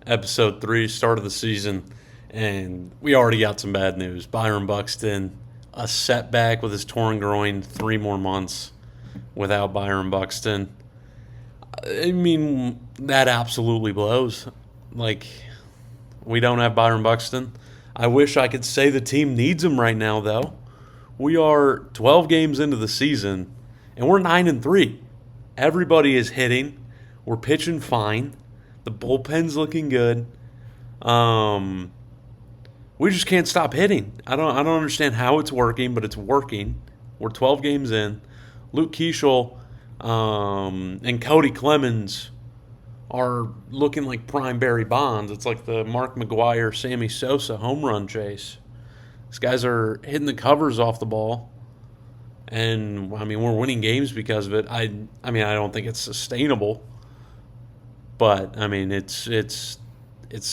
Episode 3, start of the season, and we already got some bad news. Byron Buxton, a setback with his torn groin, 3 more months without Byron Buxton. I mean, that absolutely blows. Like, we don't have Byron Buxton. I wish I could say the team needs him right now, though. We are 12 games into the season, and we're 9-3. Everybody is hitting. We're pitching fine. The bullpen's looking good. Um, we just can't stop hitting. I don't understand how it's working, but it's working. We're 12 games in. Luke Keeschel and Cody Clemens are looking like prime Barry Bonds. It's like the Mark McGwire, Sammy Sosa home run chase. These guys are hitting the covers off the ball, and I mean we're winning games because of it. I mean I don't think it's sustainable, but I mean it's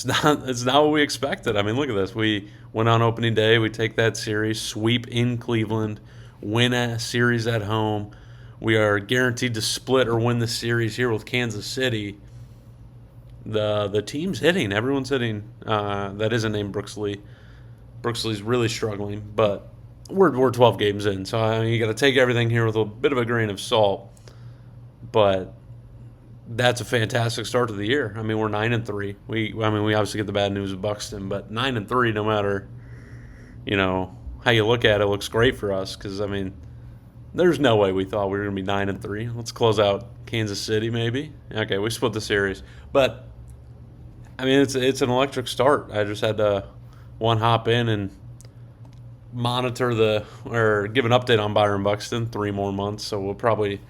not what we expected. I mean look at this. We went on opening day. We take that series, sweep in Cleveland, win a series at home. We are guaranteed to split or win the series here with Kansas City. The team's hitting. Everyone's hitting. That isn't named Brooks Lee. Brooks Lee's really struggling, but we're 12 games in, so I mean, you got to take everything here with a bit of a grain of salt. But that's a fantastic start to the year. I mean, we're 9-3. We obviously get the bad news of Buxton, but 9-3, no matter how you look at it, looks great for us. Because I mean, there's no way we thought we were going to be 9-3. Let's close out Kansas City, maybe. Okay, we split the series, but I mean, it's an electric start. I just had to one hop in and monitor or give an update on Byron Buxton. 3 more months, so we probably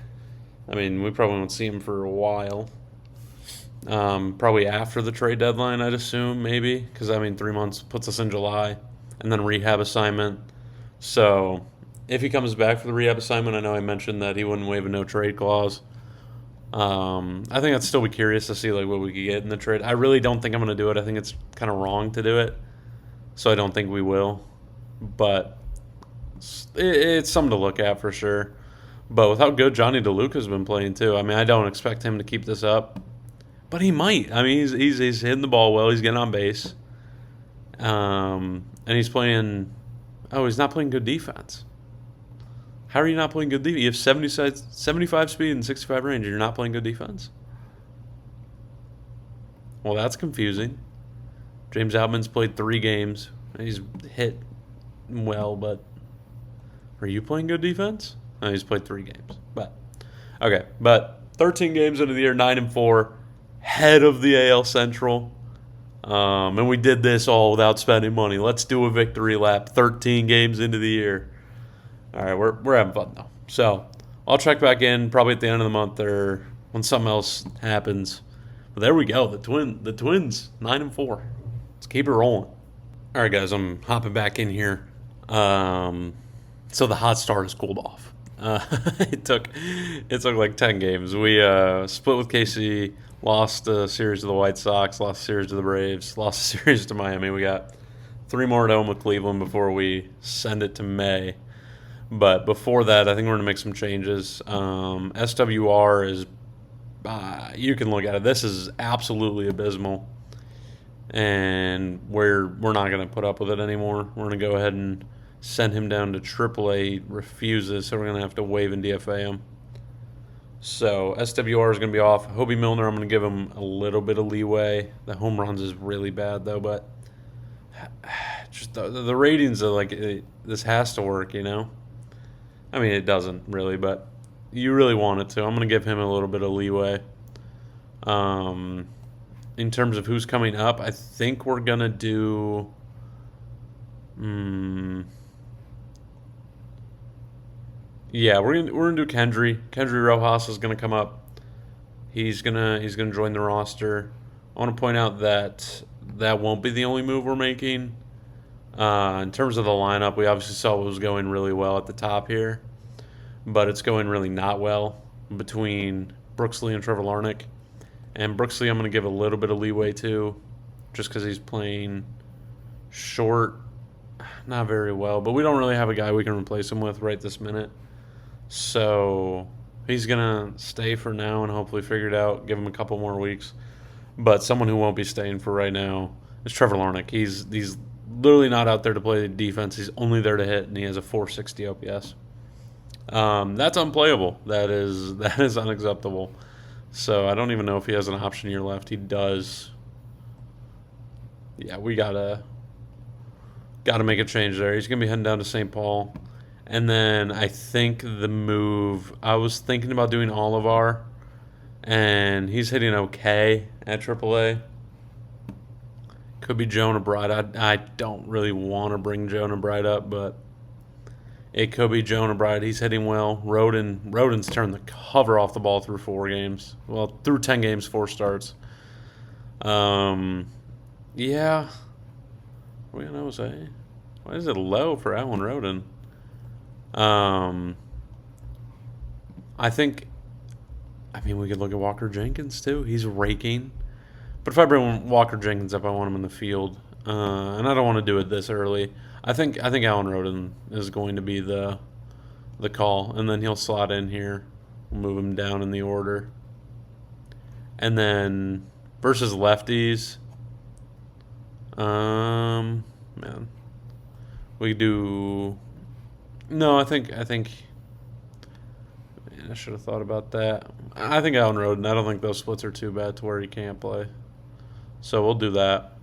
won't see him for a while. Probably after the trade deadline, I'd assume, maybe, because I mean 3 months puts us in July, and then rehab assignment. So if he comes back for the rehab assignment, I know I mentioned that he wouldn't waive a no trade clause. I think I'd still be curious to see like what we could get in the trade. I really don't think I'm going to do it. I think it's kind of wrong to do it, so I don't think we will. But it's something to look at for sure. But with how good Johnny DeLuca's been playing too, I mean, I don't expect him to keep this up, but he might. I mean, he's hitting the ball well. He's getting on base, and he's playing. Oh, he's not playing good defense. How are you not playing good defense? You have 75 speed and 65 range, and you're not playing good defense? Well, that's confusing. James Outman's played 3 games. He's hit well, but are you playing good defense? No, he's played 3 games. But okay, but 13 games into the year, 9-4, head of the AL Central. And we did this all without spending money. Let's do a victory lap. 13 games into the year. All right, we're having fun though. So I'll check back in probably at the end of the month or when something else happens. But there we go. The Twins 9-4. Let's keep it rolling. All right, guys, I'm hopping back in here. So the hot start has cooled off. It took like 10 games. We split with KC, lost a series to the White Sox, lost a series to the Braves, lost a series to Miami. We got 3 more at home with Cleveland before we send it to May. But before that, I think we're going to make some changes. SWR is, you can look at it. This is absolutely abysmal, and we're not going to put up with it anymore. We're going to go ahead and send him down to AAA. He refuses, so we're going to have to waive and DFA him. So SWR is going to be off. Hobie Milner, I'm going to give him a little bit of leeway. The home runs is really bad, though, but just the ratings are like, this has to work, I mean, it doesn't really, but you really want it to. I'm going to give him a little bit of leeway. In terms of who's coming up, I think we're going to do... Yeah, we're gonna do Kendry. Kendry Rojas is gonna come up. He's gonna join the roster. I want to point out that that won't be the only move we're making. In terms of the lineup, we obviously saw what was going really well at the top here, but it's going really not well between Brooks Lee and Trevor Larnach. And Brooks Lee, I'm going to give a little bit of leeway to, just because he's playing short, not very well. But we don't really have a guy we can replace him with right this minute. So he's going to stay for now and hopefully figure it out, give him a couple more weeks. But someone who won't be staying for right now is Trevor Larnach. He's literally not out there to play defense. He's only there to hit, and he has a 460 OPS. That's unplayable. That is unacceptable. So I don't even know if he has an option year left. He does. Yeah, we gotta make a change there. He's gonna be heading down to St. Paul, and then I think the move. I was thinking about doing Olivar, and he's hitting okay at AAA. Could be Jonah Bride. I don't really want to bring Jonah Bride up, but it could be Jonah Bride. He's hitting well. Rodon's turned the cover off the ball through 4 games. Well, through 10 games, 4 starts. Yeah. What do you say? Why is it low for Alan Rodon? I think. I mean, we could look at Walker Jenkins too. He's raking. But if I bring Walker Jenkins up, I want him in the field, and I don't want to do it this early. I think Alan Rodon is going to be the call, and then he'll slot in here. We'll move him down in the order, and then versus lefties. Man, we do. No, I think. Man, I should have thought about that. I think Alan Rodon. I don't think those splits are too bad to where he can't play. So we'll do that.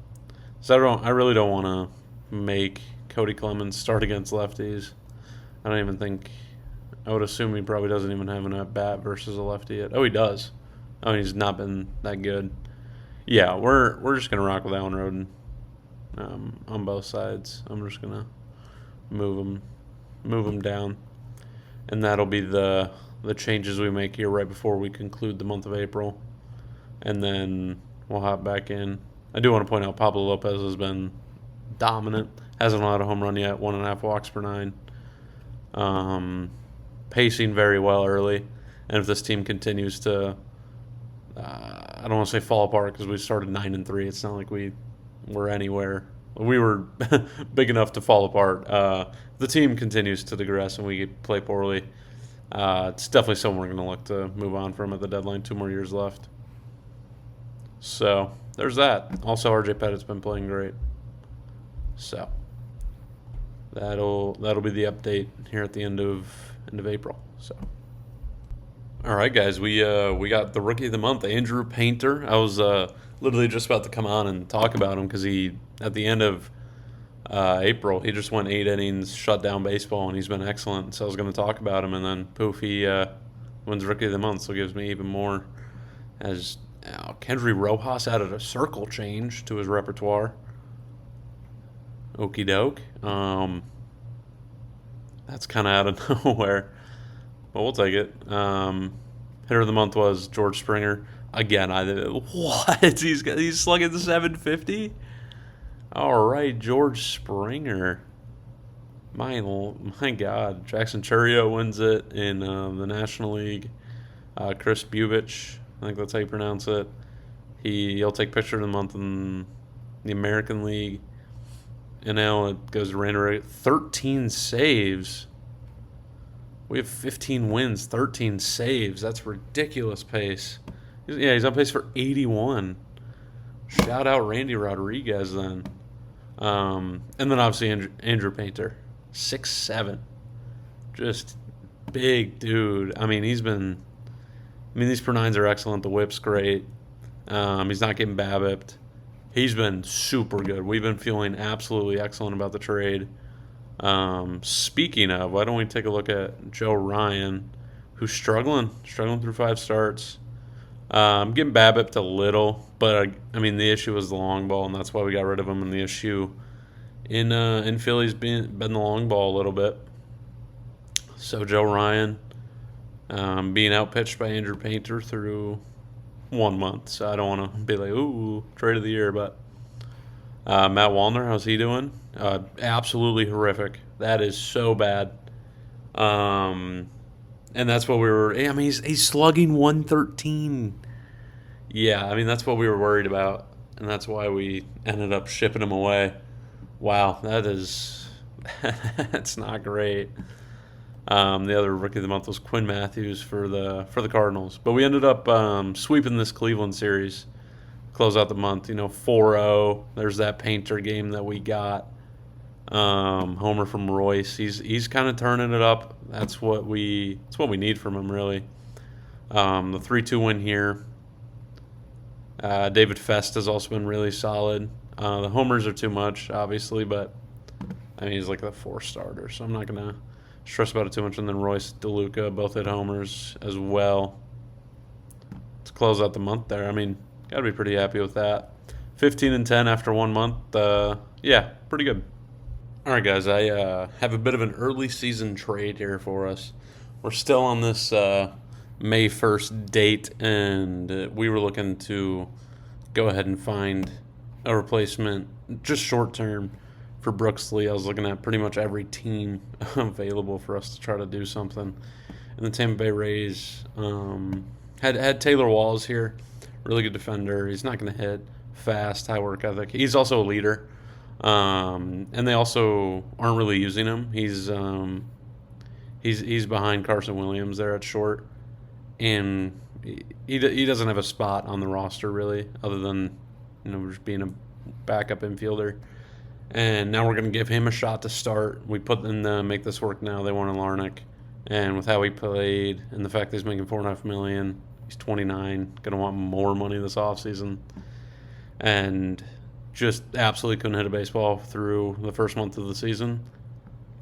So I really don't want to make Cody Clemens start against lefties. I don't even think. I would assume he probably doesn't even have an at bat versus a lefty yet. Oh, he does. Oh, he's not been that good. Yeah, we're just gonna rock with Alan Rodon on both sides. I'm just gonna move him down, and that'll be the changes we make here right before we conclude the month of April, and then we'll hop back in. I do want to point out Pablo Lopez has been dominant. Hasn't allowed a home run yet. 1.5 walks per 9. Pacing very well early, and if this team continues to, I don't want to say fall apart because we started 9-3. It's not like we were anywhere. We were big enough to fall apart. The team continues to digress and we play poorly. It's definitely someone we're going to look to move on from at the deadline. 2 more years left. So there's that. Also, RJ Pettit's been playing great. So that'll be the update here at the end of April. So, all right, guys, we got the rookie of the month, Andrew Painter. I was literally just about to come on and talk about him because he at the end of April he just went 8 innings, shut down baseball, and he's been excellent. So I was going to talk about him, and then poof, he wins rookie of the month. So it gives me even more. As Kendry Rojas added a circle change to his repertoire. Okie doke. That's kind of out of nowhere, but we'll take it. Hitter of the month was George Springer. Again, what? He's slugging 750. All right, George Springer. My God, Jackson Chourio wins it in the National League. Chris Bubich, I think that's how you pronounce it. He'll take pitcher of the month in the American League. And now it goes to Randy. 13 saves. We have 15 wins, 13 saves. That's ridiculous pace. He's on pace for 81. Shout out Randy Rodriguez then. And then obviously Andrew Painter. 6'7". Just big dude. I mean, these per 9s are excellent. The whip's great. He's not getting BABIP'd. He's been super good. We've been feeling absolutely excellent about the trade. Speaking of, why don't we take a look at Joe Ryan, who's struggling through 5 starts. Getting BABIP'd a little, but the issue was the long ball, and that's why we got rid of him. And the issue in Philly's been the long ball a little bit. So Joe Ryan being outpitched by Andrew Painter through 1 month, so I don't want to be like, ooh, trade of the year, but Matt Wallner, how's he doing? Absolutely horrific. That is so bad. And that's what we were, he's slugging 113. Yeah, that's what we were worried about, and that's why we ended up shipping him away. Wow, that's not great. The other rookie of the month was Quinn Matthews for the Cardinals, but we ended up sweeping this Cleveland series. close out the month. 4-0. There's that Painter game that we got. Homer from Royce. He's kind of turning it up. That's what we need from him, really. The 3-2 win here. David Fest has also been really solid. The homers are too much, obviously, but I mean he's like the 4 starter, so I'm not gonna stress about it too much. And then Royce, DeLuca both hit homers as well to close out the month there. I mean, gotta be pretty happy with that. 15-10 after 1 month. Yeah, pretty good. All right, guys, I have a bit of an early season trade here for us. We're still on this May 1st date, and we were looking to go ahead and find a replacement, just short term, for Brooks Lee. I was looking at pretty much every team available for us to try to do something. And the Tampa Bay Rays had Taylor Walls here, really good defender. He's not going to hit, fast, high work ethic. He's also a leader, and they also aren't really using him. He's behind Carson Williams there at short, and he doesn't have a spot on the roster really, other than just being a backup infielder. And now we're going to give him a shot to start. We put in the Make This Work Now. They wanted Larnach, and with how he played and the fact that he's making $4.5 million, he's 29, going to want more money this offseason, and just absolutely couldn't hit a baseball through the first month of the season.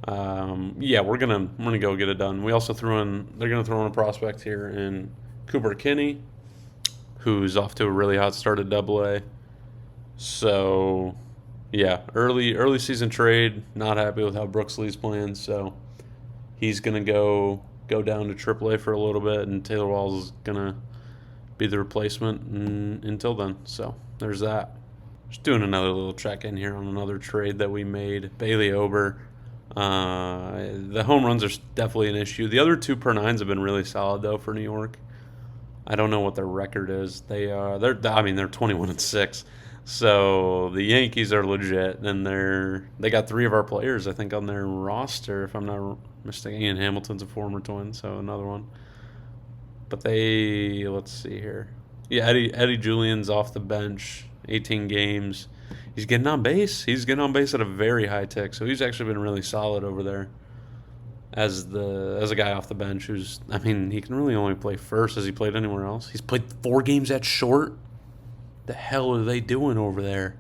Yeah, we're gonna go get it done. We also they're gonna throw in a prospect here in Cooper Kinney, who's off to a really hot start at Double-A. So yeah, early season trade. Not happy with how Brooks Lee's playing, so he's gonna go down to Triple-A for a little bit, and Taylor Walls is gonna be the replacement until then. So there's that. Just doing another little check in here on another trade that we made. Bailey Ober. The home runs are definitely an issue. The other 2 per nines have been really solid though for New York. I don't know what their record is. They're 21-6. So the Yankees are legit, and they got 3 of our players I think on their roster, if I'm not mistaken. Ian Hamilton's a former Twin, so another one. But let's see here. Yeah, Eddie Julian's off the bench, 18 games. He's getting on base. He's getting on base at a very high tick, so he's actually been really solid over there as a guy off the bench who's, I mean, he can really only play first. Has he played anywhere else? He's played 4 games at short. The hell are they doing over there?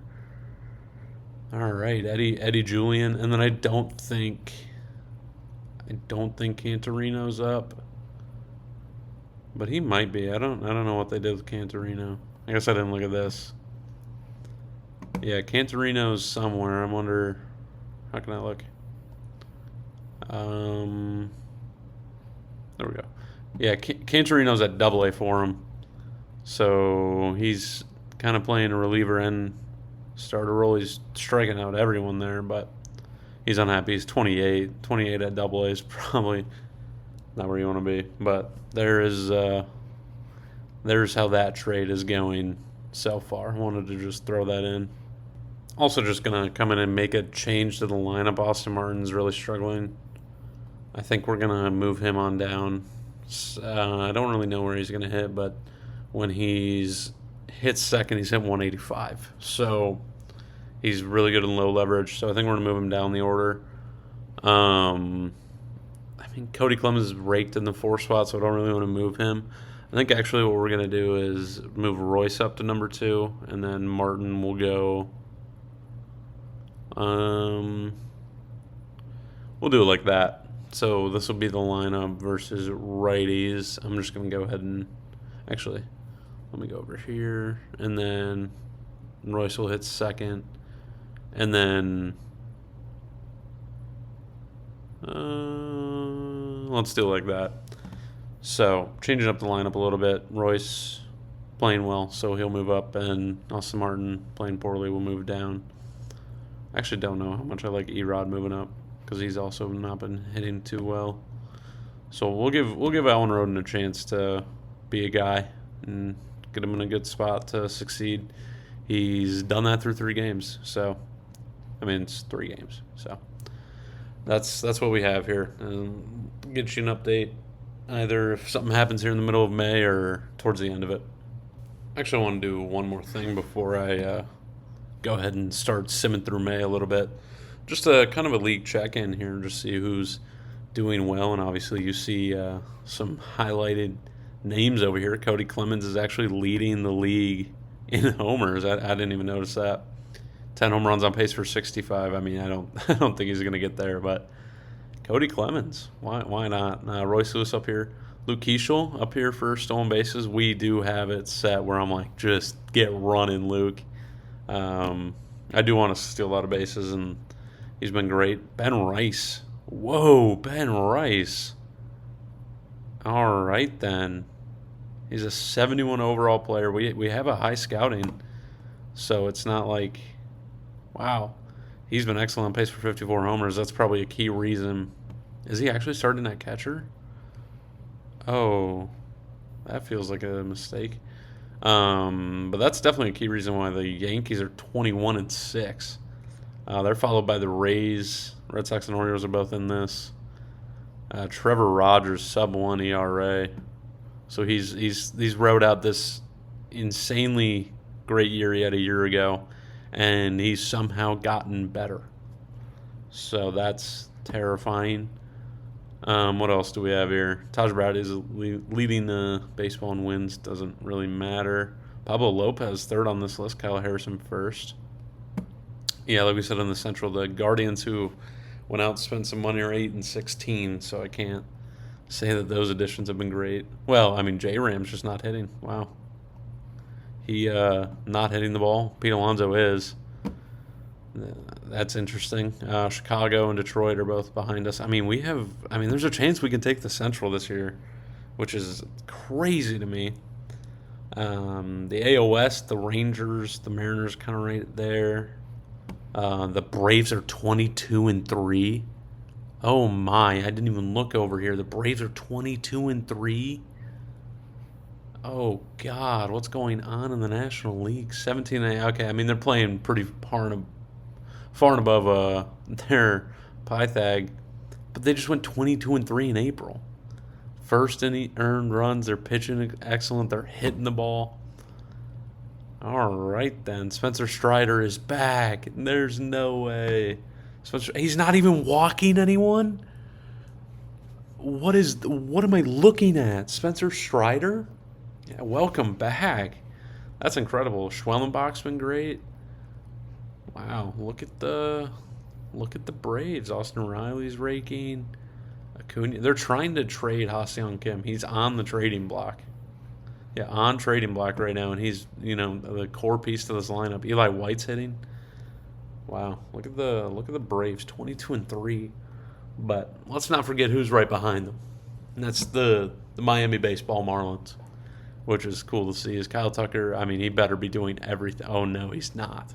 All right, Eddie Julian, and then I don't think Cantorino's up, but he might be. I don't know what they did with Cantorino. I guess I didn't look at this. Yeah, Cantorino's somewhere. I wonder, how can I look? There we go. Yeah, Cantorino's at Double-A for him, so he's kind of playing a reliever and starter role. He's striking out everyone there, but he's unhappy. He's 28. 28 at Double-A is probably not where you want to be. But there's how that trade is going so far. I wanted to just throw that in. Also just going to come in and make a change to the lineup. Austin Martin's really struggling. I think we're going to move him on down. I don't really know where he's going to hit, but when he's hit second, he's hit 185. So he's really good in low leverage. So I think we're going to move him down the order. I mean, Cody Clemens is raked in the 4 spot, so I don't really want to move him. I think actually what we're going to do is move Royce up to number 2, and then Martin will go... we'll do it like that. So this will be the lineup versus righties. I'm just going to go ahead and... Actually, let me go over here. And then Royce will hit second. And then... let's do it like that. So, changing up the lineup a little bit. Royce playing well, so he'll move up. And Austin Martin playing poorly will move down. I actually don't know how much I like Erod moving up, because he's also not been hitting too well. So we'll give Alan Roden a chance to be a guy and get him in a good spot to succeed. He's done that through 3 games. So, I mean, it's 3 games. So that's what we have here. Get you an update either if something happens here in the middle of May or towards the end of it. Actually, I want to do one more thing before I go ahead and start simming through May a little bit. Just a kind of a league check in here and just see who's doing well. And obviously, you see some highlighted names over here. Cody Clemens is actually leading the league in homers. I didn't even notice that. 10 home runs on pace for 65. I mean, I don't I don't think he's going to get there, but Cody Clemens, why not? Royce Lewis up here. Luke Keeschel up here for stolen bases. We do have it set where I'm like, just get running, Luke. I do want to steal a lot of bases, and he's been great. Ben Rice. Whoa, Ben Rice. All right, then. He's a 71 overall player. We have a high scouting, so it's not like, wow. He's been excellent on pace for 54 homers. That's probably a key reason. Is he actually starting at catcher? Oh, that feels like a mistake. But that's definitely a key reason why the Yankees are 21-6. They're followed by the Rays. Red Sox and Orioles are both in this. Trevor Rogers sub-1 ERA. So he's rode out this insanely great year he had a year ago, and he's somehow gotten better. So that's terrifying. What else do we have here? Taj Bradley is leading the baseball in wins. Doesn't really matter. Pablo Lopez third on this list. Kyle Harrison first. Yeah, like we said in the Central, the Guardians who went out and spent some money are 8-16. So I can't say that those additions have been great. Well, I mean J Ram's just not hitting. Wow. He not hitting the ball. Pete Alonso is. That's interesting. Chicago and Detroit are both behind us. I mean, there's a chance we can take the Central this year, which is crazy to me. The AL West, the Rangers, the Mariners kind of right there. The Braves are 22-3. Oh my, I didn't even look over here. The Braves are 22-3. Oh God, what's going on in the National League? 17. Okay, I mean they're playing pretty far and above their Pythag, but they just went 22-3 in April. First in earned runs, they're pitching excellent, they're hitting the ball. All right then, Spencer Strider is back. There's no way. He's not even walking anyone. What am I looking at? Spencer Strider? Yeah, welcome back. That's incredible. Schwellenbach's been great. Wow, look at the Braves. Austin Riley's raking. Acuna. They're trying to trade Ha-Seong Kim. He's on the trading block. Yeah, on trading block right now, and he's the core piece to this lineup. Eli White's hitting. Wow, look at the Braves, 22-3. But let's not forget who's right behind them, and that's the Miami baseball Marlins, which is cool to see. Is Kyle Tucker? I mean, he better be doing everything. Oh no, he's not.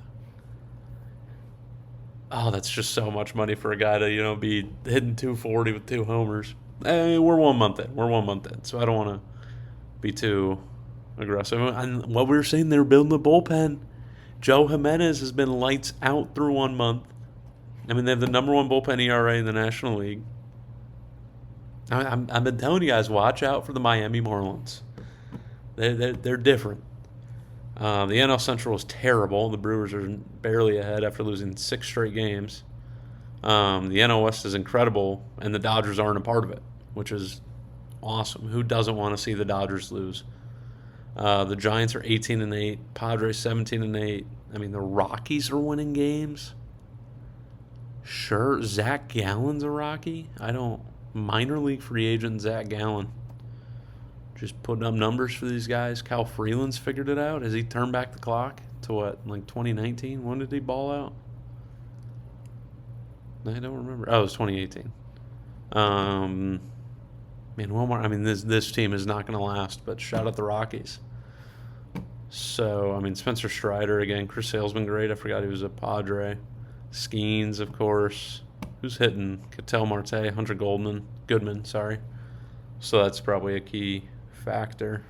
Oh, that's just so much money for a guy to be hitting 240 with 2 homers. We're 1 month in, so I don't want to be too aggressive. And what we were saying, they were building the bullpen. Joe Jimenez has been lights out through 1 month. I mean, they have the number 1 bullpen ERA in the National League. I've been telling you guys, watch out for the Miami Marlins. They're different. The NL Central is terrible. The Brewers are barely ahead after losing 6 straight games. The NL West is incredible, and the Dodgers aren't a part of it, which is awesome. Who doesn't want to see the Dodgers lose? The Giants are 18-8. Padres 17-8. I mean, the Rockies are winning games. Sure, Zach Gallen's a Rocky. Minor league free agent Zach Gallen. Just putting up numbers for these guys. Kyle Freeland's figured it out. Has he turned back the clock to what, like 2019? When did he ball out? I don't remember. Oh, it was 2018. Man, one more. I mean, this team is not going to last, but shout out the Rockies. So, I mean, Spencer Strider, again. Chris Sale's been great. I forgot he was a Padre. Skeens, of course. Who's hitting? Ketel Marte, Hunter Goodman, sorry. So that's probably a key factor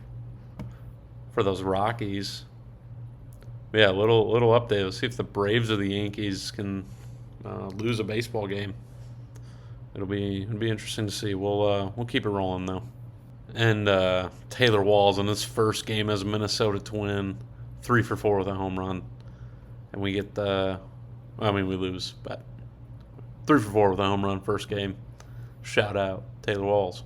for those Rockies. But yeah, little update. Let's see if the Braves or the Yankees can lose a baseball game. It'll be interesting to see. We'll keep it rolling though. And Taylor Walls in his first game as a Minnesota Twin, 3 for 4 with a home run. And we get the, I mean, we lose, but 3 for 4 with a home run first game. Shout out Taylor Walls.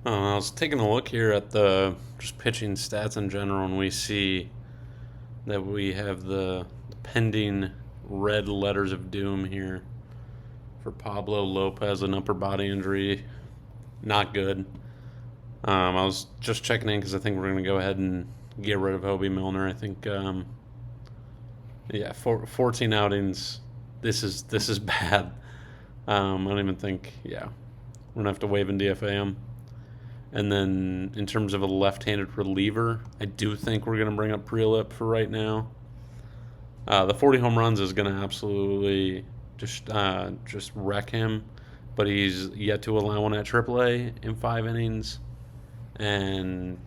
I was taking a look here at the just pitching stats in general, and we see that we have the pending red letters of doom here for Pablo Lopez, an upper body injury. Not good. I was just checking in because I think we're going to go ahead and get rid of Hobie Milner. I think, 14 outings. This is bad. I don't even think, we're going to have to waive and DFA him. And then in terms of a left-handed reliever, I do think we're going to bring up Prelip for right now. The 40 home runs is going to absolutely just wreck him, but he's yet to allow one at AAA in 5 innings, and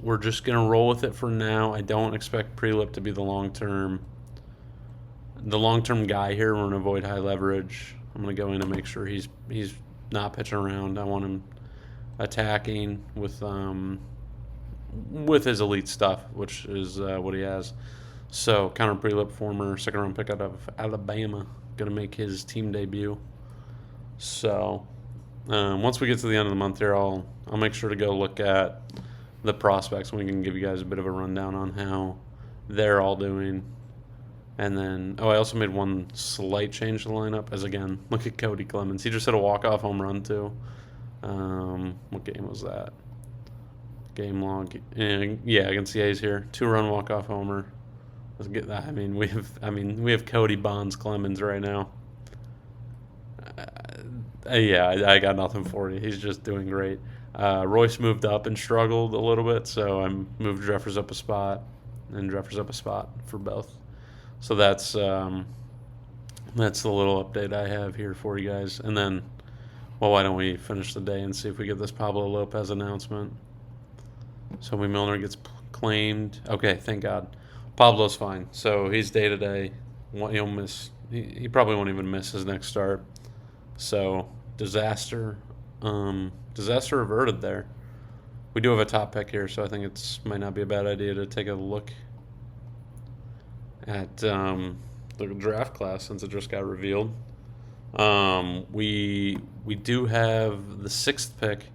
we're just going to roll with it for now. I don't expect Prelip to be the long-term guy here. We're going to avoid high leverage. I'm going to go in and make sure he's not pitching around. I want him attacking with his elite stuff, which is what he has. So Connor Prelip, former second-round pick out of Alabama, going to make his team debut. So once we get to the end of the month here, I'll make sure to go look at the prospects, and we can give you guys a bit of a rundown on how they're all doing. And then, I also made one slight change to the lineup. As again, look at Cody Clemens. He just hit a walk-off home run too. What game was that? Game log. Against the A's here. 2-run walk-off homer. Let's get that. We have Cody Bonds Clemens right now. I got nothing for you. He's just doing great. Royce moved up and struggled a little bit, so I moved Jeffers up a spot, and Jeffers up a spot for both. So that's the little update I have here for you guys. And then, well, why don't we finish the day and see if we get this Pablo Lopez announcement? So Milner gets claimed. Okay, thank God. Pablo's fine. So he's day to day. He'll miss. He probably won't even miss his next start. So disaster averted there. We do have a top pick here, so I think it might not be a bad idea to take a look at the draft class since it just got revealed. We do have the 6th pick,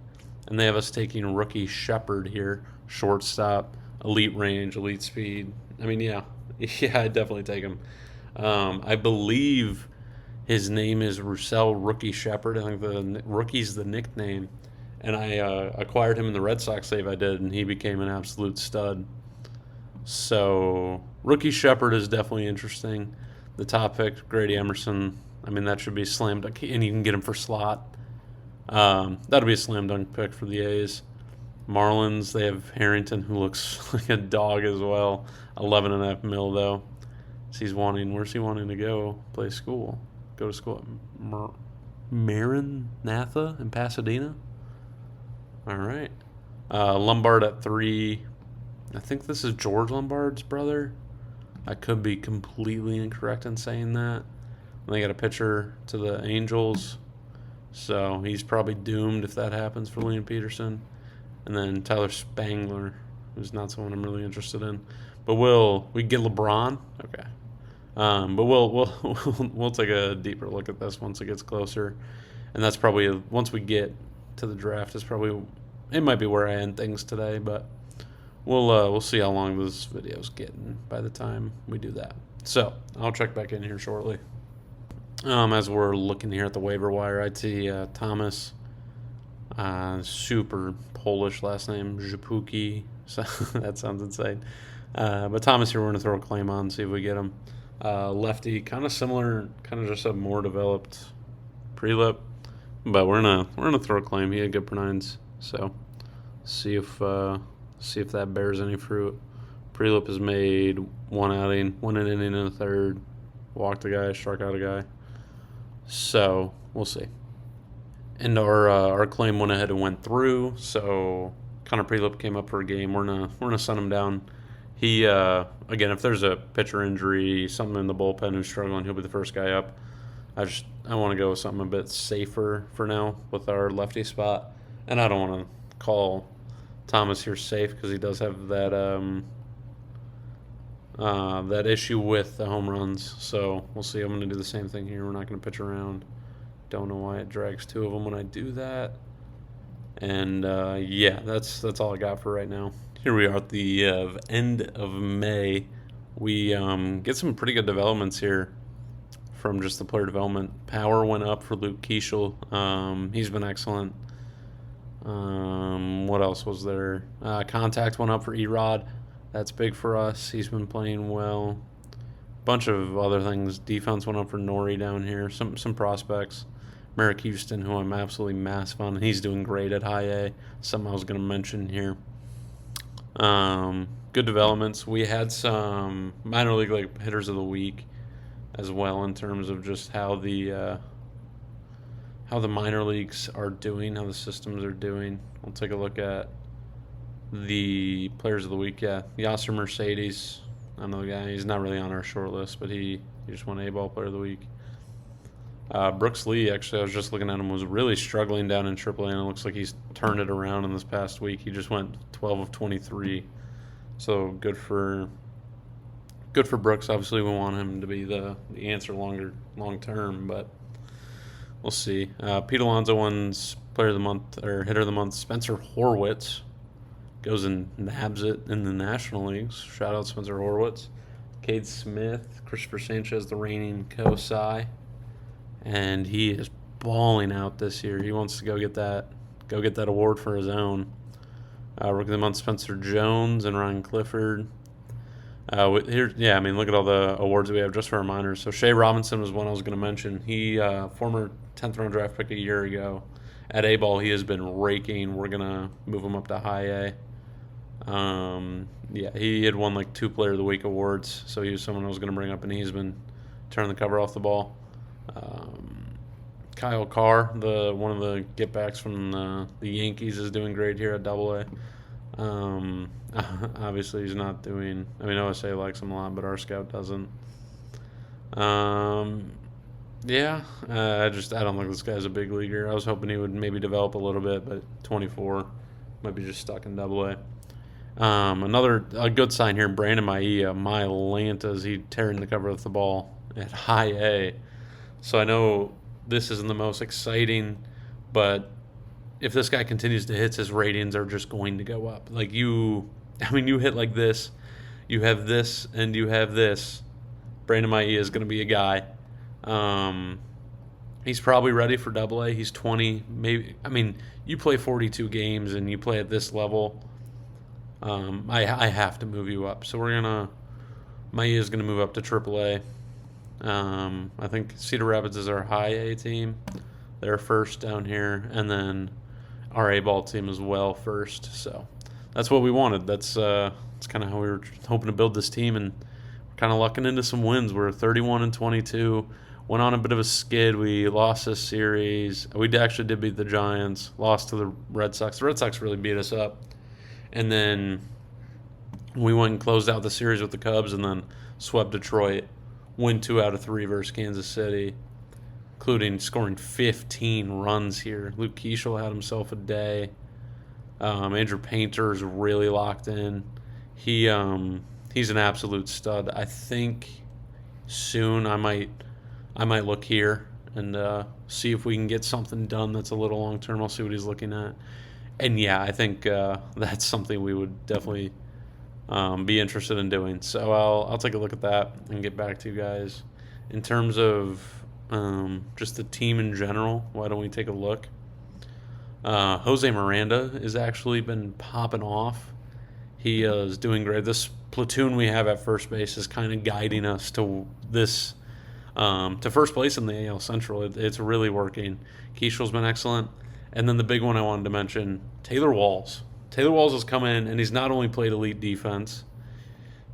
and they have us taking rookie Shepard here, shortstop, elite range, elite speed. I'd definitely take him. I believe his name is Roussel Rookie Shepard. I think the rookie's the nickname, and I acquired him in the Red Sox save I did, and he became an absolute stud. So rookie Shepard is definitely interesting. The top pick, Grady Emerson. That should be a slam dunk, and you can get him for slot. That'll be a slam dunk pick for the A's. Marlins, they have Harrington, who looks like a dog as well. 11.5 mil though. Where's he wanting to go? Play school. Go to school at Maranatha in Pasadena. All right. Lombard at 3. I think this is George Lombard's brother. I could be completely incorrect in saying that. And they got a pitcher to the Angels, so he's probably doomed if that happens for Liam Peterson. And then Tyler Spangler, who's not someone I'm really interested in. But we get LeBron? Okay. But we'll take a deeper look at this once it gets closer. And that's probably, once we get to the draft, it might be where I end things today, but we'll see how long this video's getting by the time we do that. So I'll check back in here shortly. As we're looking here at the waiver wire, I'd see Thomas, super Polish last name, Japuki. So that sounds insane. But Thomas here, we're going to throw a claim on, see if we get him. Lefty, kind of similar, kind of just a more developed Prelip, but we're gonna throw a claim. He had good pronines, so see if that bears any fruit. Prelip has made 1 outing, 1 inning and a third, walked a guy, struck out a guy. So we'll see. And our claim went ahead and went through. So Connor Prelip came up for a game. We're gonna send him down. He again, if there's a pitcher injury, something in the bullpen who's struggling, he'll be the first guy up. I want to go with something a bit safer for now with our lefty spot, and I don't want to call Thomas here safe because he does have that that issue with the home runs. So we'll see. I'm going to do the same thing here. We're not going to pitch around. Don't know why it drags two of them when I do that. And yeah, that's all I got for right now. Here we are at the end of May. We get some pretty good developments here from just the player development. Power went up for Luke Keeschel. He's been excellent. What else was there? Contact went up for Erod. That's big for us. He's been playing well. Bunch of other things. Defense went up for Nori down here. Some prospects. Merrick Houston, who I'm absolutely massive on. He's doing great at high A. Something I was going to mention here. Good developments. We had some minor league hitters of the week as well in terms of just how the minor leagues are doing, how the systems are doing. We'll take a look at the players of the week. Yeah, Yasser Mercedes. I know the guy. He's not really on our short list, but he just won A-ball player of the week. Brooks Lee, actually, I was just looking at him, was really struggling down in AAA, and it looks like he's turned it around in this past week. He just went 12 of 23. So good for Brooks. Obviously, we want him to be the answer long term, but we'll see. Pete Alonso wins player of the month or hitter of the month. Spencer Horwitz goes and nabs it in the National Leagues. Shout out Spencer Horwitz. Cade Smith, Christopher Sanchez, the reigning co-cy, and he is balling out this year. He wants to go get that award for his own. Rookie of the month, Spencer Jones and Ryan Clifford. Look at all the awards that we have just for our minors. So Shea Robinson was one I was going to mention. He, former 10th round draft pick a year ago. At A-ball, he has been raking. We're going to move him up to high A. He had won like 2 Player of the Week awards, so he was someone I was going to bring up, and he's been turning the cover off the ball. Kyle Carr, one of the get-backs from the Yankees, is doing great here at AA. Obviously, he's not doing. I mean, OSA likes him a lot, but our scout doesn't. I don't think this guy's a big leaguer. I was hoping he would maybe develop a little bit, but 24 might be just stuck in AA. A good sign here, Brandon Maia, my Lantas, he tearing the cover of the ball at high A. So I know this isn't the most exciting, but if this guy continues to hit, his ratings are just going to go up. You hit like this, you have this, and you have this. Brandon Maia is going to be a guy. He's probably ready for AA. He's 20, maybe. I mean, you play 42 games and you play at this level. I have to move you up. So Maia is gonna move up to AAA. I think Cedar Rapids is our high A team. They're first down here, and then our A-ball team as well first. So that's what we wanted. That's kind of how we were hoping to build this team, and we're kind of lucking into some wins. We're 31-22. Went on a bit of a skid. We lost this series. We actually did beat the Giants. Lost to the Red Sox. The Red Sox really beat us up. And then we went and closed out the series with the Cubs and then swept Detroit. Win 2 out of 3 versus Kansas City, including scoring 15 runs here. Luke Keeschel had himself a day. Andrew Painter is really locked in. He's an absolute stud. I think soon I might look here and see if we can get something done that's a little long term. I'll see what he's looking at. And yeah, I think that's something we would definitely be interested in doing. So I'll take a look at that and get back to you guys. In terms of just the team in general, why don't we take a look? Jose Miranda has actually been popping off. He is doing great. This platoon we have at first base is kind of guiding us to this to first place in the AL Central. It's really working. Keishel's been excellent. And then the big one I wanted to mention, Taylor Walls. Taylor Walls has come in, and he's not only played elite defense,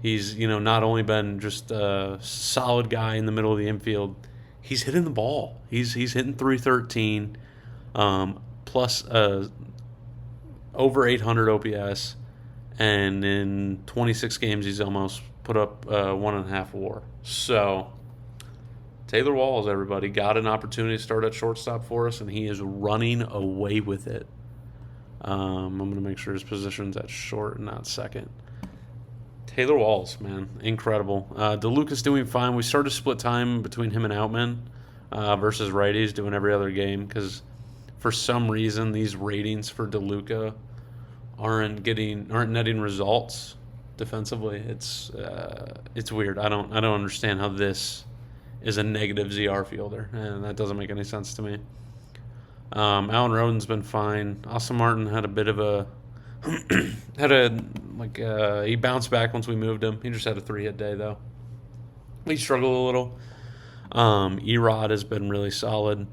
he's not only been just a solid guy in the middle of the infield, he's hitting the ball. He's hitting 313, plus over 800 OPS, and in 26 games he's almost put up 1.5 WAR. So Taylor Walls, everybody, got an opportunity to start at shortstop for us, and he is running away with it. I'm going to make sure his position's at short and not second. Taylor Walls, man, incredible. DeLuca's doing fine. We started to split time between him and Outman versus righties, doing every other game because for some reason these ratings for DeLuca aren't netting results defensively. It's weird. I don't understand how this is a negative ZR fielder, and that doesn't make any sense to me. Alan Roden's been fine. Austin Martin had a bit of a he bounced back once we moved him. He just had a 3-hit day though. He struggled a little. Erod has been really solid.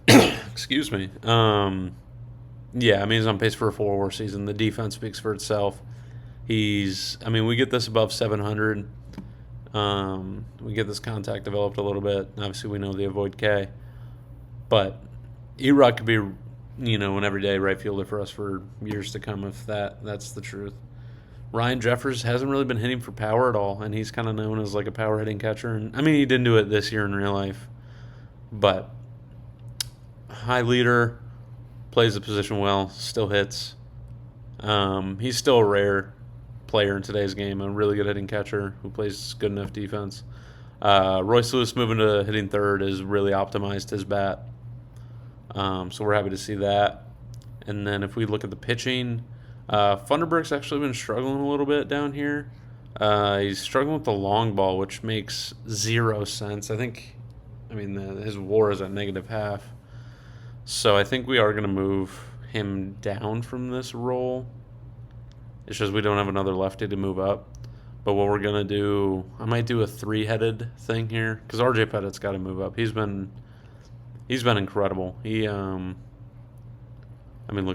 Excuse me. Yeah, I mean he's on pace for a 4-war season. The defense speaks for itself. We get this above 700. We get this contact developed a little bit. Obviously, we know the avoid K, but Erod could be, an everyday right fielder for us for years to come if that's the truth. Ryan Jeffers hasn't really been hitting for power at all, and he's kind of known as like a power hitting catcher. And he didn't do it this year in real life, but high leader, plays the position well, still hits. He's still a rare player in today's game, a really good hitting catcher who plays good enough defense. Royce Lewis moving to hitting third has really optimized his bat. So we're happy to see that. And then if we look at the pitching, Funderburk's actually been struggling a little bit down here. He's struggling with the long ball, which makes 0 sense. His WAR is at -0.5. So I think we are going to move him down from this role. It's just we don't have another lefty to move up. But what we're going to do, I might do a 3-headed thing here because RJ Pettit's got to move up. He's been incredible. Look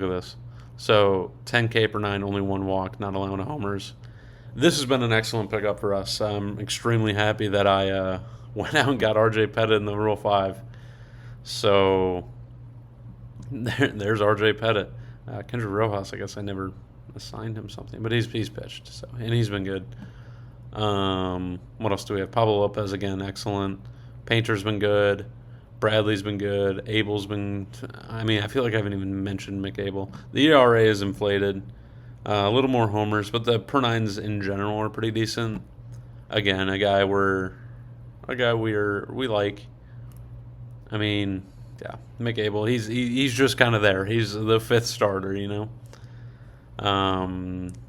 at this. So 10 K per 9, only 1 walk, not allowing homers. This has been an excellent pickup for us. I'm extremely happy that I went out and got RJ Pettit in the Rule 5. So there's RJ Pettit. Kendra Rojas, I guess I never assigned him something, but he's pitched, and he's been good. What else do we have? Pablo Lopez again, excellent. Painter's been good. Bradley's been good. Abel's been. I feel like I haven't even mentioned McAbel. The ERA is inflated. A little more homers, but the per nines in general are pretty decent. Again, a guy we like. Yeah, McAbel. He's just kind of there. He's the 5th starter,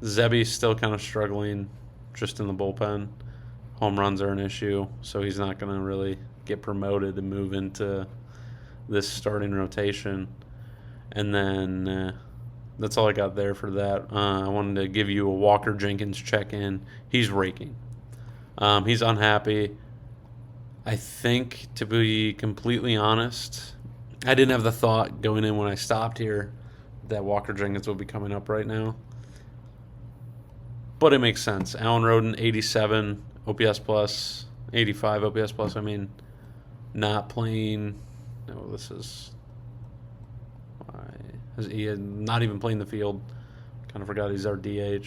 Zebby's still kind of struggling, just in the bullpen. Home runs are an issue, so he's not going to really get promoted and move into this starting rotation. And then that's all I got there for that. I wanted to give you a Walker Jenkins check-in. He's raking. He's unhappy. I think, to be completely honest, I didn't have the thought going in when I stopped here that Walker Jenkins will be coming up right now. But it makes sense. Alan Roden, 87 OPS plus, 85 OPS plus. Not playing. No, this is why he had not even playing the field. Kind of forgot he's our DH.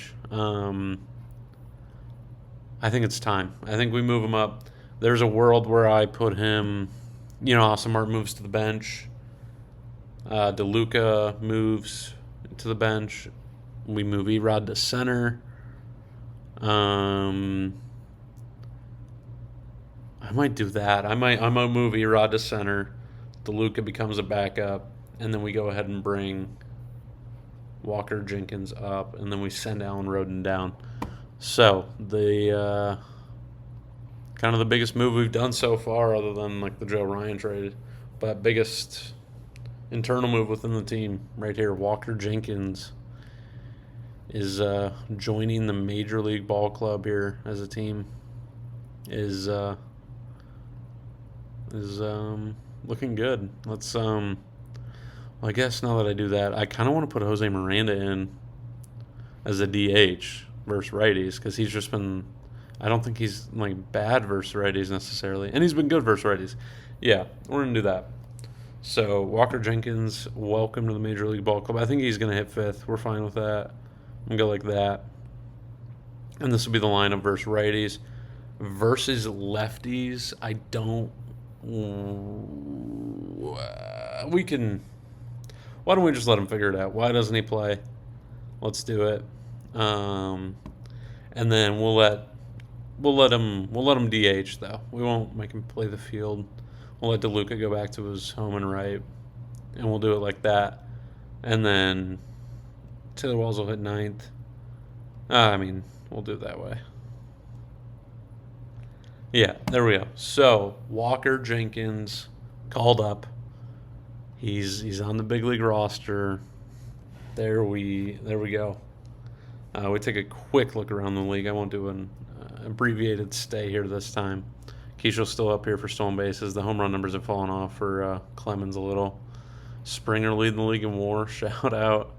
I think it's time. I think we move him up. There's a world where I put him. Austin Martin moves to the bench. DeLuca moves to the bench. We move Erod to center. I might do that. I might move Erod to center. DeLuca becomes a backup, and then we go ahead and bring Walker Jenkins up, and then we send Alan Roden down. So the kind of the biggest move we've done so far, other than like the Joe Ryan trade, but biggest internal move within the team right here. Walker Jenkins is joining the Major League Ball Club here as a team. Is looking good. Let's I guess now that I do that, I kind of want to put Jose Miranda in as a DH versus righties because he's just been. I don't think he's like bad versus righties necessarily, and he's been good versus righties. Yeah, we're gonna do that. So Walker Jenkins, welcome to the Major League Ball Club. I think he's gonna hit 5th. We're fine with that. I'm gonna go like that, and this will be the lineup versus righties. Versus lefties, I don't. We can Why don't we just let him figure it out? Why doesn't he play? Let's do it. Um, and then we'll let him DH though. We won't make him play the field. We'll let DeLuca go back to his home and right, and we'll do it like that. And then Taylor Walls will hit ninth. We'll do it that way. Yeah, there we go. So Walker Jenkins called up. He's on the big league roster. There we go. We take a quick look around the league. I won't do an abbreviated stay here this time. Keisha's still up here for stolen bases. The home run numbers have fallen off for Clemens a little. Springer leading the league in WAR. Shout out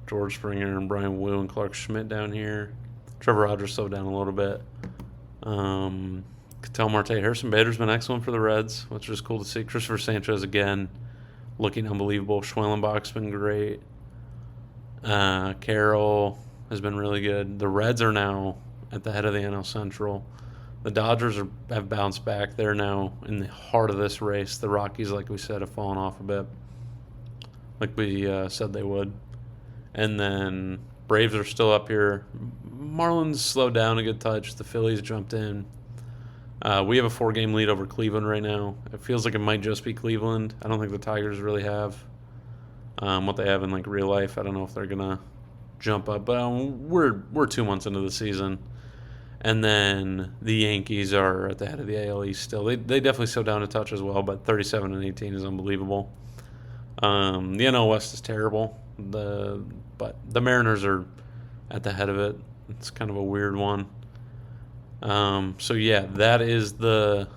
George Springer and Brian Wu and Clark Schmidt down here. Trevor Rogers slowed down a little bit. Ketel Marte, Harrison Bader's been excellent for the Reds, which is cool to see. Christopher Sanchez again looking unbelievable. Schwellenbach's been great. Carroll has been really good. The Reds are now at the head of the NL Central. The Dodgers have bounced back. They're now in the heart of this race. The Rockies, like we said, have fallen off a bit, like we said they would. And then Braves are still up here. Marlins slowed down a good touch. The Phillies jumped in. We have a 4-game lead over Cleveland right now. It feels like it might just be Cleveland. I don't think the Tigers really have what they have in like real life. I don't know if they're gonna jump up, but we're 2 months into the season. And then the Yankees are at the head of the AL East still. They definitely slowed down a touch as well, but 37-18 is unbelievable. The NL West is terrible. But the Mariners are at the head of it. It's kind of a weird one. So yeah, that is the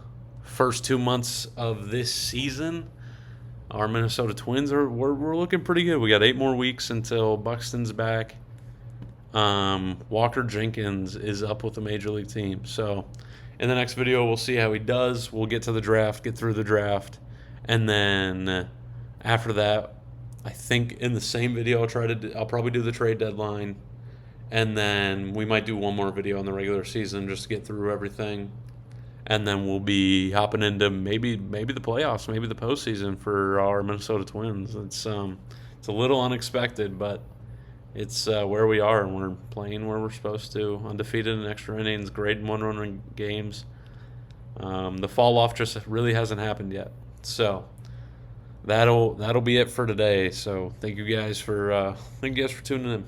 first 2 months of this season. Our Minnesota Twins we're looking pretty good. We got 8 more weeks until Buxton's back. Walker Jenkins is up with the major league team. So in the next video, we'll see how he does. We'll get to the draft, get through the draft, and then after that, I think in the same video I'll probably do the trade deadline, and then we might do one more video on the regular season just to get through everything, and then we'll be hopping into maybe the playoffs, maybe the postseason for our Minnesota Twins. It's a little unexpected, but it's where we are, and we're playing where we're supposed to, undefeated in extra innings, great one-run games. The fall off just really hasn't happened yet. So that'll be it for today. So thank you guys for tuning in.